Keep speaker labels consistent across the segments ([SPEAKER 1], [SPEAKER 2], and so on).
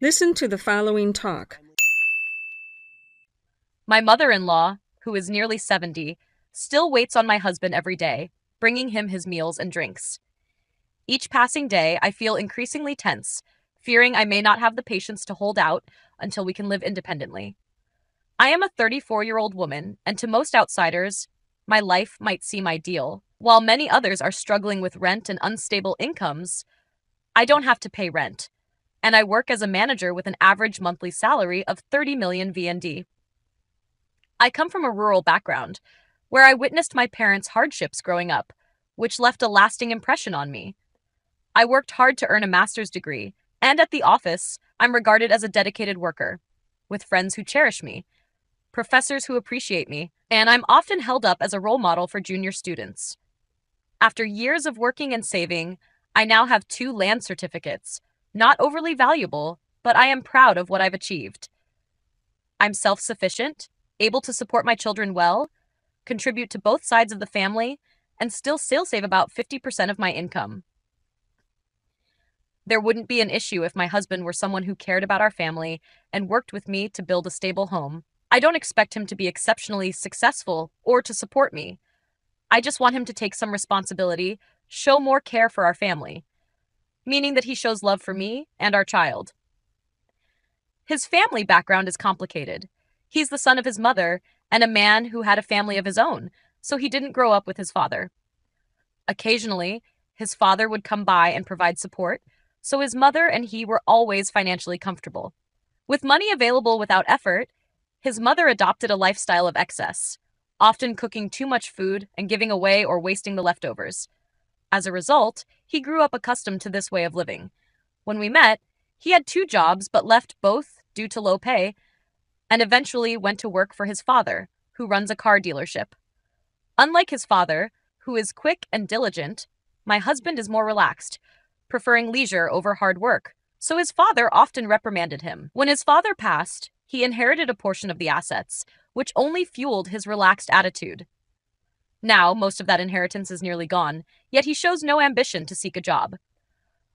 [SPEAKER 1] Listen to the following talk.
[SPEAKER 2] My mother-in-law, who is nearly 70, still waits on my husband every day, bringing him his meals and drinks. Each passing day, I feel increasingly tense, fearing I may not have the patience to hold out until we can live independently. I am a 34-year-old woman, and to most outsiders, my life might seem ideal. While many others are struggling with rent and unstable incomes, I don't have to pay rent, and I work as a manager with an average monthly salary of 30 million VND. I come from a rural background, where I witnessed my parents' hardships growing up, which left a lasting impression on me. I worked hard to earn a master's degree, and at the office, I'm regarded as a dedicated worker, with friends who cherish me, professors who appreciate me, and I'm often held up as a role model for junior students. After years of working and saving, I now have 2 land certificates, not overly valuable, but I am proud of what I've achieved. I'm self-sufficient, able to support my children well, contribute to both sides of the family, and still save about 50% of my income. There wouldn't be an issue if my husband were someone who cared about our family and worked with me to build a stable home. I don't expect him to be exceptionally successful or to support me. I just want him to take some responsibility, show more care for our family, meaning that he shows love for me and our child. His family background is complicated. He's the son of his mother and a man who had a family of his own, so he didn't grow up with his father. Occasionally, his father would come by and provide support, so his mother and he were always financially comfortable. With money available without effort, his mother adopted a lifestyle of excess, often cooking too much food and giving away or wasting the leftovers. As a result, he grew up accustomed to this way of living. When we met, he had 2 jobs but left both due to low pay and eventually went to work for his father, who runs a car dealership. Unlike his father, who is quick and diligent, my husband is more relaxed, preferring leisure over hard work, so his father often reprimanded him. When his father passed, he inherited a portion of the assets, which only fueled his relaxed attitude. Now, most of that inheritance is nearly gone, yet he shows no ambition to seek a job.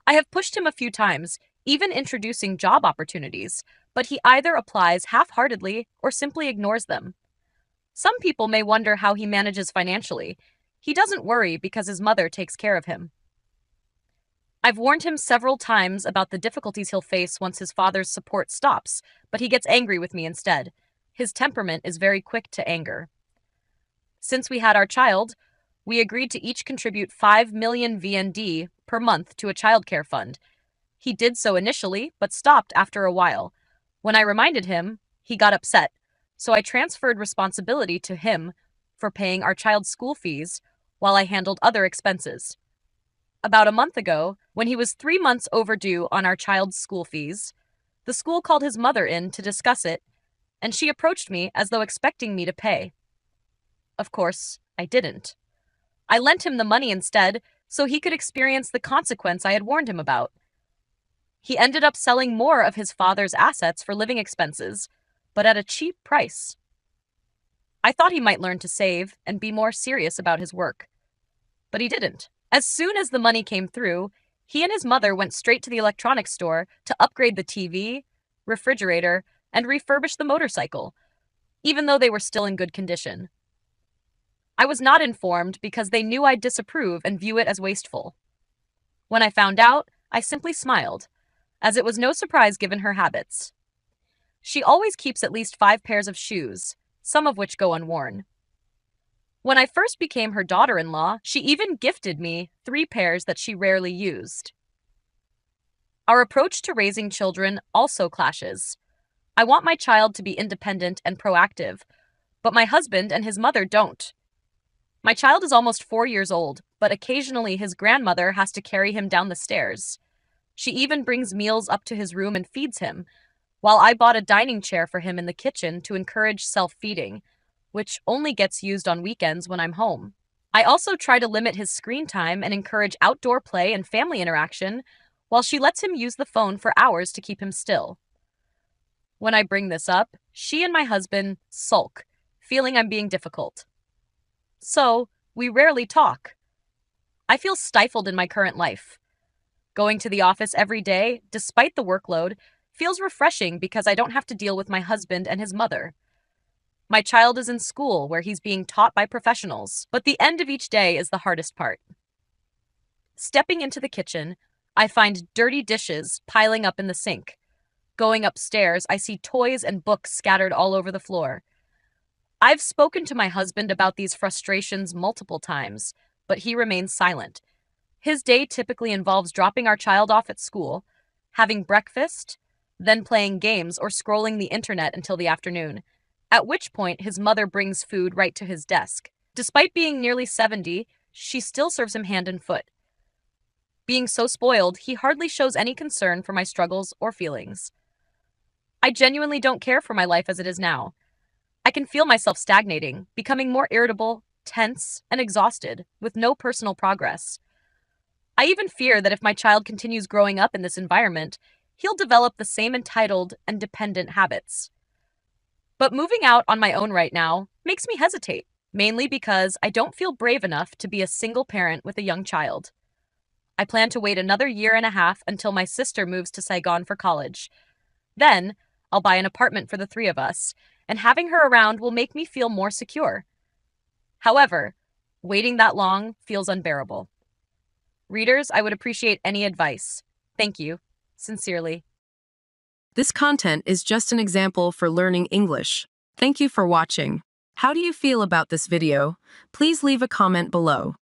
[SPEAKER 2] I have pushed him a few times, even introducing job opportunities, but he either applies half-heartedly or simply ignores them. Some people may wonder how he manages financially. He doesn't worry because his mother takes care of him. I've warned him several times about the difficulties he'll face once his father's support stops, but he gets angry with me instead. His temperament is very quick to anger. Since we had our child, we agreed to each contribute 5 million VND per month to a childcare fund. He did so initially, but stopped after a while. When I reminded him, he got upset, so I transferred responsibility to him for paying our child's school fees while I handled other expenses. About a month ago, when he was 3 months overdue on our child's school fees, the school called his mother in to discuss it, and she approached me as though expecting me to pay. Of course, I didn't. I lent him the money instead so he could experience the consequence I had warned him about. He ended up selling more of his father's assets for living expenses, but at a cheap price. I thought he might learn to save and be more serious about his work. But he didn't. As soon as the money came through, he and his mother went straight to the electronics store to upgrade the TV, refrigerator, and refurbish the motorcycle, even though they were still in good condition. I was not informed because they knew I'd disapprove and view it as wasteful. When I found out, I simply smiled, as it was no surprise given her habits. She always keeps at least 5 pairs of shoes, some of which go unworn. When I first became her daughter-in-law, she even gifted me 3 pairs that she rarely used. Our approach to raising children also clashes. I want my child to be independent and proactive, but my husband and his mother don't. My child is almost 4 years old, but occasionally his grandmother has to carry him down the stairs. She even brings meals up to his room and feeds him, while I bought a dining chair for him in the kitchen to encourage self-feeding, which only gets used on weekends when I'm home. I also try to limit his screen time and encourage outdoor play and family interaction, while she lets him use the phone for hours to keep him still. When I bring this up, she and my husband sulk, feeling I'm being difficult. So, we rarely talk. I feel stifled in my current life. Going to the office every day, despite the workload, feels refreshing because I don't have to deal with my husband and his mother. My child is in school where he's being taught by professionals, but the end of each day is the hardest part. Stepping into the kitchen, I find dirty dishes piling up in the sink. Going upstairs, I see toys and books scattered all over the floor. I've spoken to my husband about these frustrations multiple times, but he remains silent. His day typically involves dropping our child off at school, having breakfast, then playing games or scrolling the internet until the afternoon, at which point his mother brings food right to his desk. Despite being nearly 70, she still serves him hand and foot. Being so spoiled, he hardly shows any concern for my struggles or feelings. I genuinely don't care for my life as it is now. I can feel myself stagnating, becoming more irritable, tense, and exhausted, with no personal progress. I even fear that if my child continues growing up in this environment, he'll develop the same entitled and dependent habits. But moving out on my own right now makes me hesitate, mainly because I don't feel brave enough to be a single parent with a young child. I plan to wait another year and a half until my sister moves to Saigon for college. Then, I'll buy an apartment for the three of us, and having her around will make me feel more secure. However, waiting that long feels unbearable. Readers, I would appreciate any advice. Thank you. Sincerely.
[SPEAKER 1] This content is just an example for learning English. Thank you for watching. How do you feel about this video? Please leave a comment below.